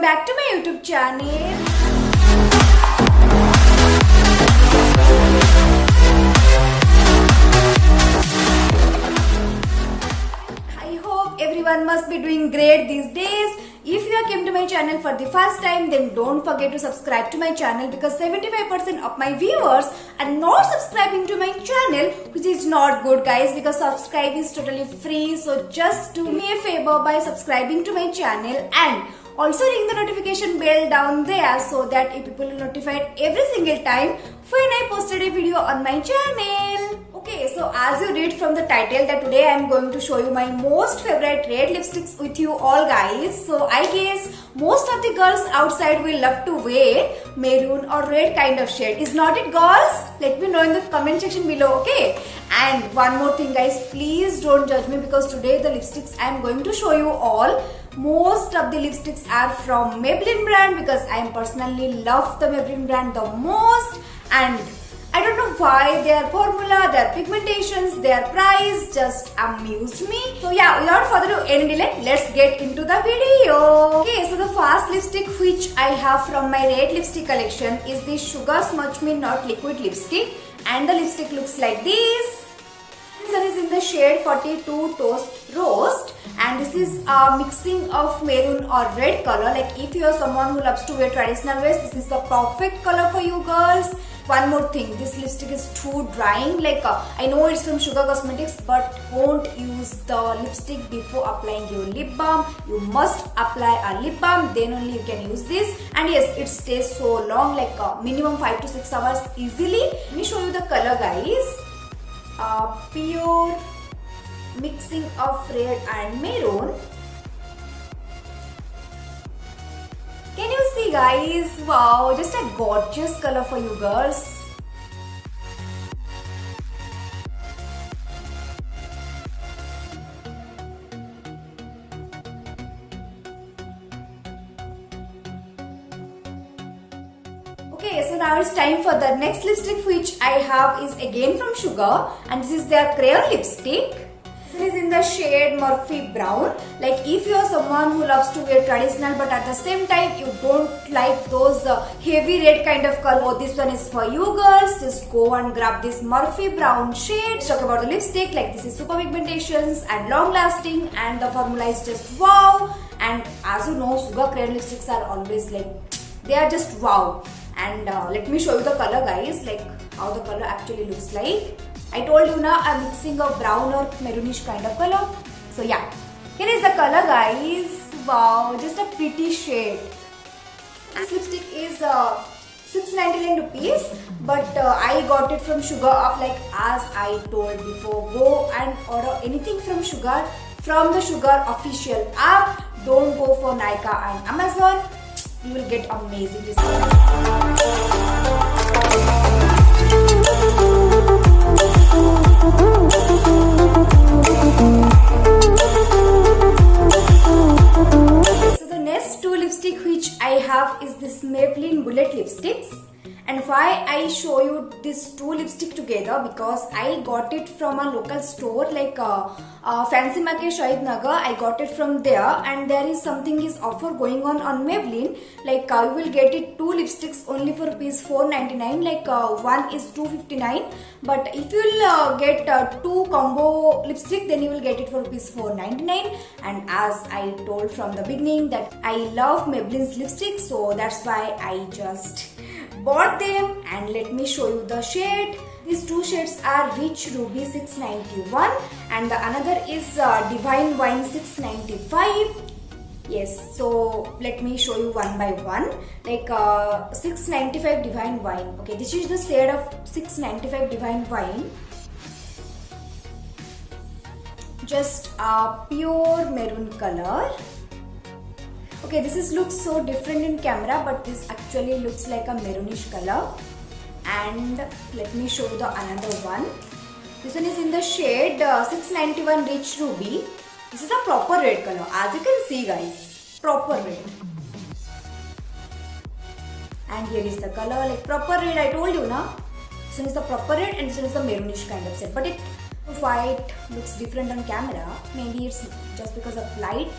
back to my YouTube channel. I hope everyone must be doing great these days. If you have come to my channel for the first time, then don't forget to subscribe to my channel because 75% of my viewers are not subscribing to my channel, which is not good guys, because subscribe is totally free. So just do me a favor by subscribing to my channel and also ring the notification bell down there so that you people will notified every single time when I posted a video on my channel. Okay, so as you read from the title that today I am going to show you my most favorite red lipsticks with you all guys. So I guess most of the girls outside will love to wear maroon or red kind of shade. Is not it girls? Let me know in the comment section below, okay? And one more thing guys, please don't judge me because today the lipsticks I am going to show you all, most of the lipsticks are from Maybelline brand because I personally love the Maybelline brand the most, and I don't know why their formula, their pigmentations, their price just amused me. So yeah, without further any delay, let's get into the video. Okay, so the first lipstick which I have from my red lipstick collection is the Sugar Smudge Me Not Liquid lipstick, and the lipstick looks like this. This one is in the shade 42 Toast Roast, and this is a mixing of maroon or red color. Like if you are someone who loves to wear traditional wears, this is the perfect color for you girls. One more thing, this lipstick is too drying. Like I know it's from Sugar Cosmetics, but don't use the lipstick before applying your lip balm. You must apply a lip balm, then only you can use this. And yes, it stays so long, like minimum 5 to 6 hours easily. Let me show you the color guys. Pure mixing of red and maroon. Can you see guys? Wow, just a gorgeous color for you girls. Okay, so now it's time for the next lipstick which I have is again from Sugar, and this is their crayon lipstick. This is in the shade Murphy Brown. Like if you are someone who loves to wear traditional but at the same time you don't like those heavy red kind of color, this one is for you girls. Just go and grab this Murphy Brown shade. Let's talk about the lipstick. Like this is super pigmentations and long lasting, and the formula is just wow. And as you know, Sugar crayon lipsticks are always like, they are just wow. And let me show you the color guys, like how the color actually looks like. I told you now a mixing of brown or maroonish kind of color. So yeah, here is the color guys. Wow, just a pretty shade. This lipstick is 699 rupees, but I got it from Sugar Up. Like as I told before, go and order anything from Sugar from the Sugar official app. Don't go for Nykaa and Amazon. You will get amazing discounts. So the next two lipstick which I have is this Maybelline Bullet lipsticks. And why I show you these two lipstick together, because I got it from a local store like Fancy Market Shahid Nagar. I got it from there, and there is something is offer going on Maybelline. Like you will get it two lipsticks only for rupees 499. Like one is 259, but if you will get two combo lipstick, then you will get it for rupees 499. And as I told from the beginning that I love Maybelline's lipstick, so that's why I just bought them. And let me show you the shade. These two shades are Rich Ruby 691 and the another is Divine Wine 695. Yes, so let me show you one by one. Like 695 Divine Wine. Okay, this is the shade of 695 Divine Wine. Just a pure maroon color. Okay, this looks so different in camera, but this actually looks like a maroonish color. And let me show you the another one. This one is in the shade 691 Rich Ruby. This is a proper red color, as you can see guys, proper red. And here is the color, like proper red. I told you na. This one is the proper red and this one is the maroonish kind of set. But it white looks different on camera. Maybe it's just because of light.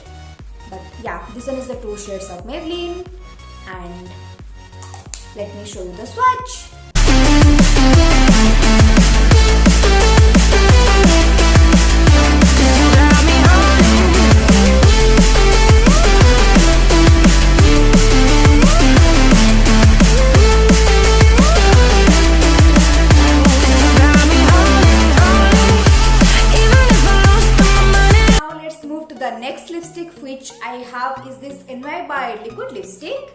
But yeah, this one is the 2 shades of Maybelline, and let me show you the swatch. The next lipstick which I have is this NY by Liquid lipstick,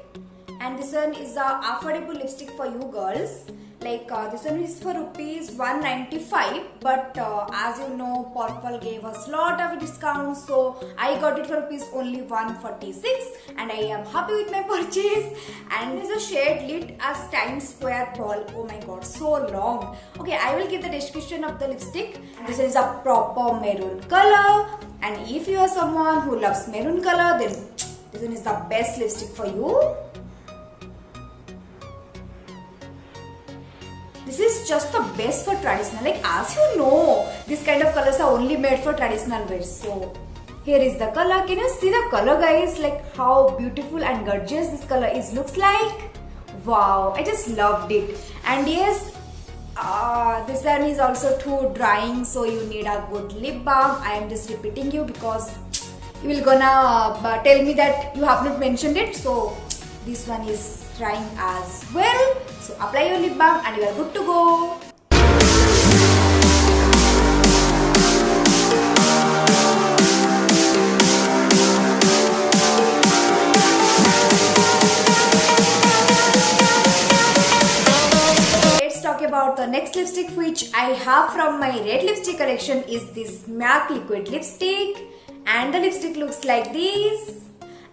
and this one is a affordable lipstick for you girls. Like this one is for rupees 195, but as you know, Purple gave us lot of discounts, so I got it for rupees only 146, and I am happy with my purchase. And this is a shade lit as Times Square Pearl. Oh my god, so long. Okay, I will give the description of the lipstick. This is a proper maroon color, and if you are someone who loves maroon color, then this one is the best lipstick for you. This is just the best for traditional. Like as you know, this kind of colors are only made for traditional wear. So here is the color. Can you see the color, guys? Like how beautiful and gorgeous this color is. Looks like. Wow, I just loved it. And yes, this one is also too drying, so you need a good lip balm. I am just repeating you because you will gonna tell me that you have not mentioned it. So this one is drying as well. So apply your lip balm and you are good to go. Let's talk about the next lipstick which I have from my red lipstick collection is this MAC liquid lipstick, and the lipstick looks like this.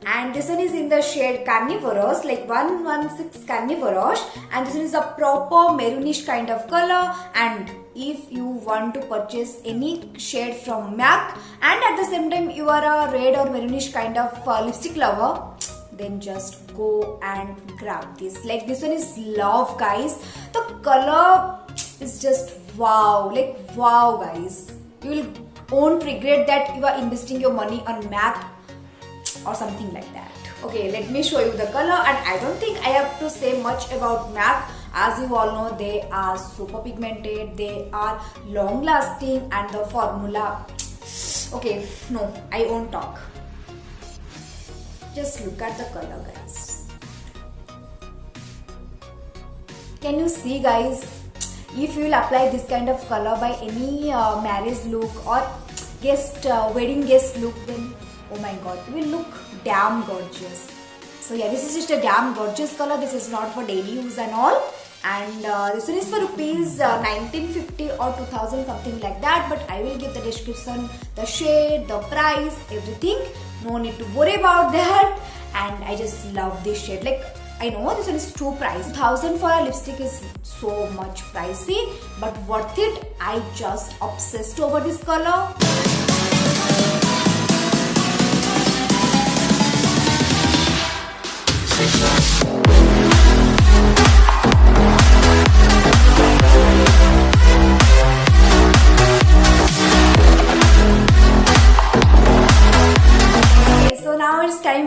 And this one is in the shade Carnivorous, like 116 Carnivorous, and this one is a proper maroonish kind of color. And if you want to purchase any shade from MAC and at the same time you are a red or maroonish kind of lipstick lover, then just go and grab this. Like this one is love, guys. The color is just wow, like wow, guys. You won't regret that you are investing your money on MAC or something like that. Okay, let me show you the color, and I don't think I have to say much about MAC. As you all know, they are super pigmented, they are long lasting, and the formula, okay, no, I won't talk. Just look at the color, guys. Can you see, guys? If you will apply this kind of color by any marriage look or wedding guest look, then oh my god, it will look damn gorgeous. So yeah, this is just a damn gorgeous color. This is not for daily use and all. And this one is for rupees 1950 or 2000, something like that. But I will give the description, the shade, the price, everything. No need to worry about that. And I just love this shade. Like I know this one is too pricey. 1000 for a lipstick is so much pricey, but worth it. I just obsessed over this color.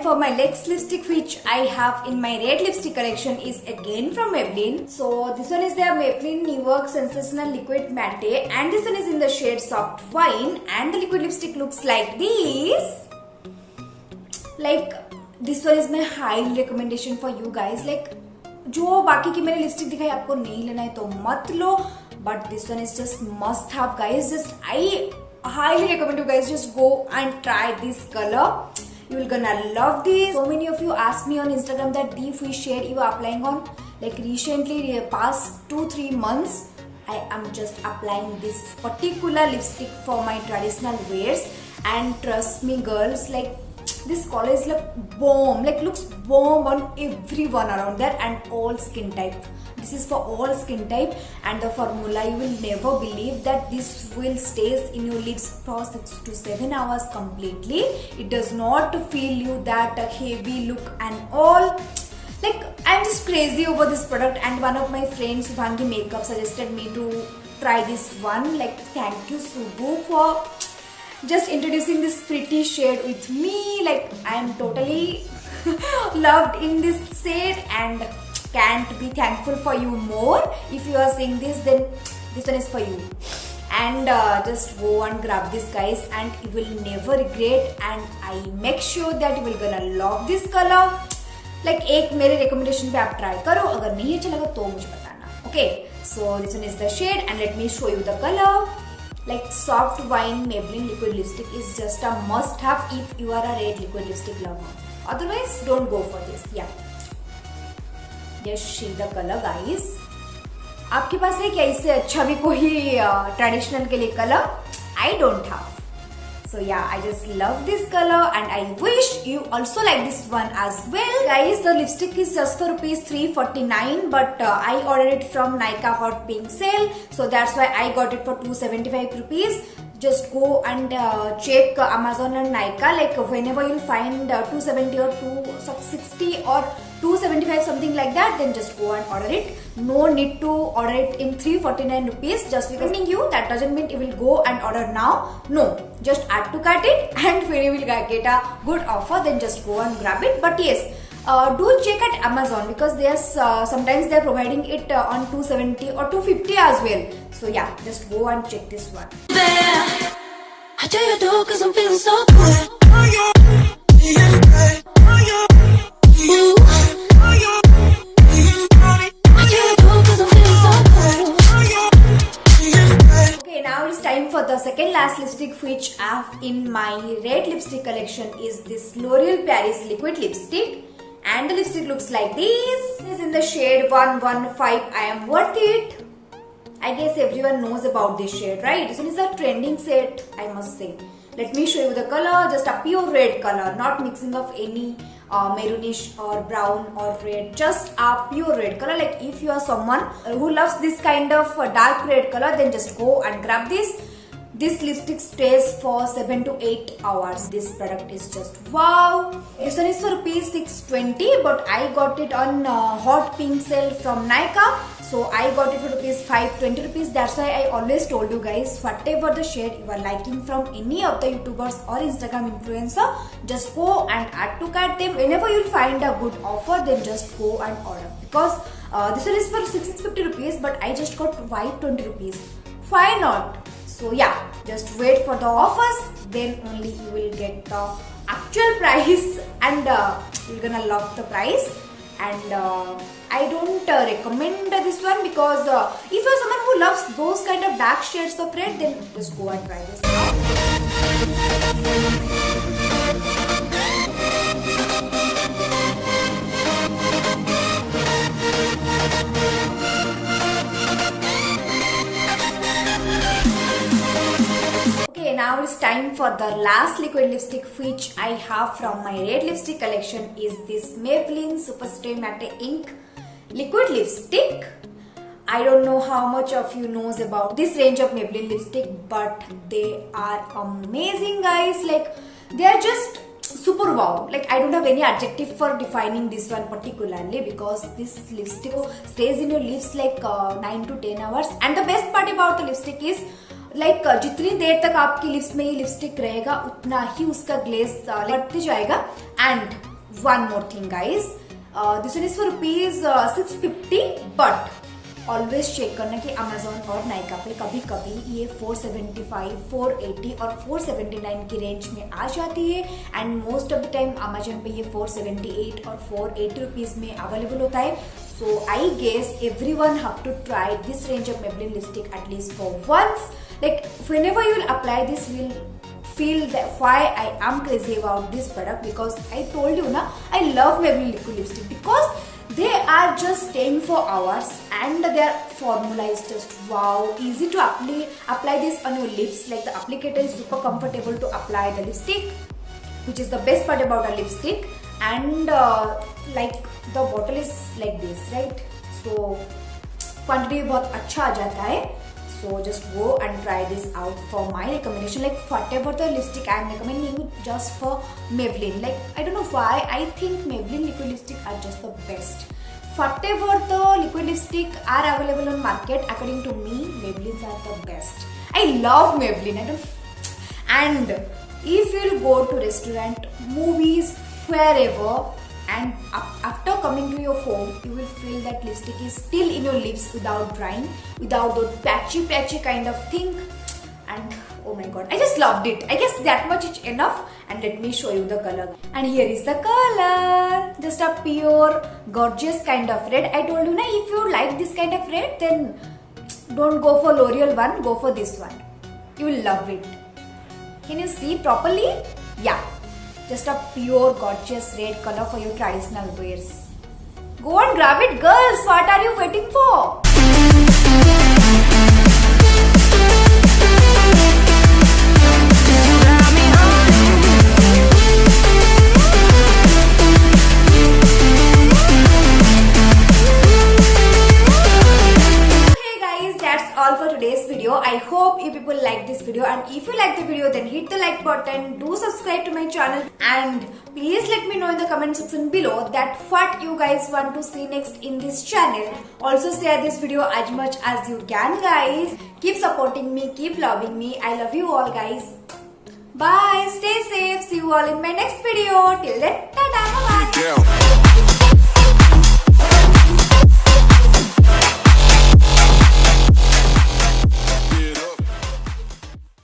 For my next lipstick which I have in my red lipstick collection is again from Maybelline. So this one is their Maybelline New York Sensational Liquid Matte, and this one is in the shade Soft Wine, and the liquid lipstick looks like this. Like this one is my high recommendation for you guys. Like जो बाकी की मैंने lipstick दिखाई आपको नहीं लेना है तो मत लो, but this one is just must have, guys. Just I highly recommend you guys just go and try this color. You will gonna love this. So many of you asked me on Instagram that which shade you are applying on. Like recently, past 2-3 months, I am just applying this particular lipstick for my traditional wears. And trust me, girls, like this color is like bomb, like looks bomb on everyone around there and all skin type. This is for all skin type, and the formula, you will never believe that this will stays in your lips for 6 to 7 hours completely. It does not feel you that heavy look and all. Like I'm just crazy over this product, and one of my friends, Subhangi Makeup, suggested me to try this one. Like thank you Subhu for just introducing this pretty shade with me. Like I am totally loved in this shade and can't be thankful for you more. If you are seeing this, then this one is for you. And just go and grab this guys, and you will never regret. And I make sure that you will gonna love this color. Like एक मेरे recommendation पे आप try करो, अगर नहीं अच्छा लगा तो मुझे बताना. Okay, so this one is the shade and let me show you the color. Like soft wine Maybelline liquid lipstick is just a must have if you are a red liquid lipstick lover. Otherwise don't go for this. Yeah, just see the color guys. आपके पास है क्या इससे अच्छा भी कोई traditional के लिए colour? I don't have. So yeah, I just love this color and I wish you also like this one as well. Guys, the lipstick is just for rupees 349, but I ordered it from Nykaa Hot Pink sale. So that's why I got it for 275 rupees. Just go and check Amazon and Nykaa. Like whenever you'll find 270 or 260 or 275 something like that, then just go and order it. No need to order it in 349 rupees just because you, that doesn't mean you will go and order now. No, just add to cart it, and when you will get a good offer, then just go and grab it. But yes, do check at Amazon because there's sometimes they're providing it on 270 or 250 as well. So yeah, just go and check this one. I tell you do cause I'm feeling so good. Okay, now it's time for the second last lipstick which I have in my red lipstick collection is this L'Oreal Paris liquid lipstick. And the lipstick looks like this. This is in the shade 115. I am worth it. I guess everyone knows about this shade, right? This one is a trending shade, I must say. Let me show you the color. Just a pure red color, not mixing of any maroonish or brown or red. Just a pure red color. Like if you are someone who loves this kind of dark red color, then just go and grab this. This lipstick stays for 7 to 8 hours. This product is just wow. This one is for rupees 620, but I got it on Hot Pink sale from Nykaa. So I got it for rupees 520 rupees. That's why I always told you guys, whatever the shade you are liking from any of the YouTubers or Instagram influencer, just go and add to cart them. Whenever you'll find a good offer, then just go and order. Because this one is for 650 rupees, but I just got 520 rupees. Why not? So yeah, just wait for the offers, then only you will get the actual price, and you're gonna love the price. And I don't recommend this one because if you're someone who loves those kind of dark shades of red, then just go and try this Now it's time for the last liquid lipstick which I have from my red lipstick collection is this Maybelline Superstay Matte Ink liquid lipstick. I don't know how much of you knows about this range of Maybelline lipstick, but they are amazing guys. Like they are just super wow. Like I don't have any adjective for defining this one particularly because this lipstick stays in your lips like 9 to 10 hours. And the best part about the lipstick is like जितनी देर तक आपकी lips में ये lipstick रहेगा उतना ही उसका glaze बढ़ते जाएगा. And one more thing guys, this one is for rupees 650, but always check करना कि अमेजोन और नायका पे कभी कभी ये 475, 480 और 479 की रेंज में आ जाती है. And most of the time Amazon पे ये 478 और 480 रुपीज में अवेलेबल होता है. So I guess everyone have to try this range of Maybelline lipstick at least for once. Like whenever you will apply this, you will feel that why I am crazy about this product, because I told you na, I love Maybelline liquid lipstick because they are just staying for hours and their formula is just wow. Easy to apply this on your lips. Like the applicator is super comfortable to apply the lipstick, which is the best part about a lipstick. And like the bottle is like this, right? So quantity बहुत अच्छा आ जाता है. So just go and try this out for my recommendation. Like whatever the lipstick I am recommending you just for Maybelline. Like I don't know why I think Maybelline liquid lipstick are just the best. Whatever the liquid lipstick are available on market, according to me, Maybelline are the best. I love Maybelline. And if you'll go to restaurant, movies, wherever, and after coming to your home, you will feel that lipstick is still in your lips without drying, without those patchy kind of thing. And oh my god, I just loved it. I guess that much is enough. And let me show you the color. And here is the color. Just a pure, gorgeous kind of red. I told you, na, if you like this kind of red, then don't go for L'Oreal one, go for this one. You will love it. Can you see properly? Yeah. Just a pure, gorgeous red color for your traditional wears. Go and grab it, girls. What are you waiting for? All for today's video. I hope you people like this video, and if you like the video, then hit the like button, do subscribe to my channel, and please let me know in the comment section below that what you guys want to see next in this channel. Also share this video as much as you can, guys. Keep supporting me, keep loving me. I love you all, guys. Bye, stay safe, see you all in my next video. Till then, ta-da, bye-bye.